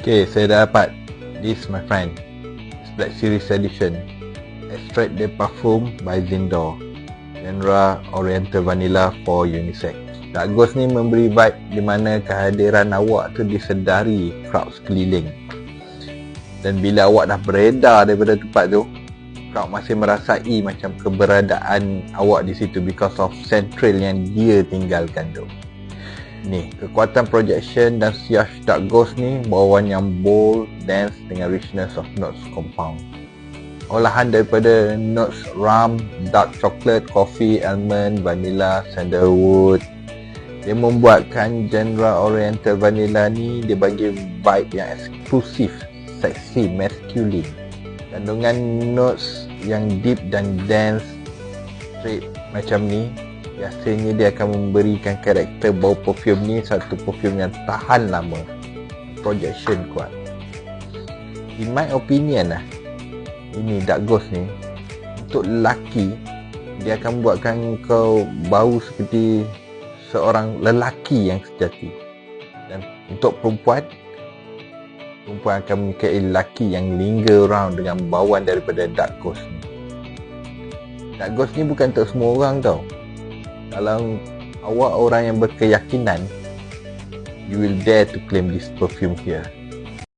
Okay, saya dah dapat. This my friend. It's Black Series Edition. Extrait de Parfum by Zindor. Genre Oriental Vanilla for Unisex. Dark Ghost ni memberi vibe di mana kehadiran awak tu disedari crowd sekeliling. Dan bila awak dah beredar daripada tempat tu, crowd masih merasai macam keberadaan awak di situ because of central yang dia tinggalkan tu. Ni, kekuatan projection dan sias Dark Ghost ni bawaan yang bold, dense dengan richness of notes compound. Olahan daripada notes rum, dark chocolate, coffee, almond, vanilla, sandalwood. Dia membuatkan genre Oriental Vanilla ni dia bagi vibe yang eksklusif, seksi, masculine. Kandungan notes yang deep dan dense straight macam ni, biasanya dia akan memberikan karakter bau perfume ni satu perfume yang tahan lama, projection kuat. In my opinion lah, ini Dark Ghost ni untuk lelaki, dia akan membuatkan kau bau seperti seorang lelaki yang sejati. Dan untuk perempuan akan menyukai lelaki yang linger around dengan bauan daripada Dark Ghost ni. Dark Ghost ni bukan untuk semua orang tau. Kalau awak orang yang berkeyakinan, you will dare to claim this perfume here.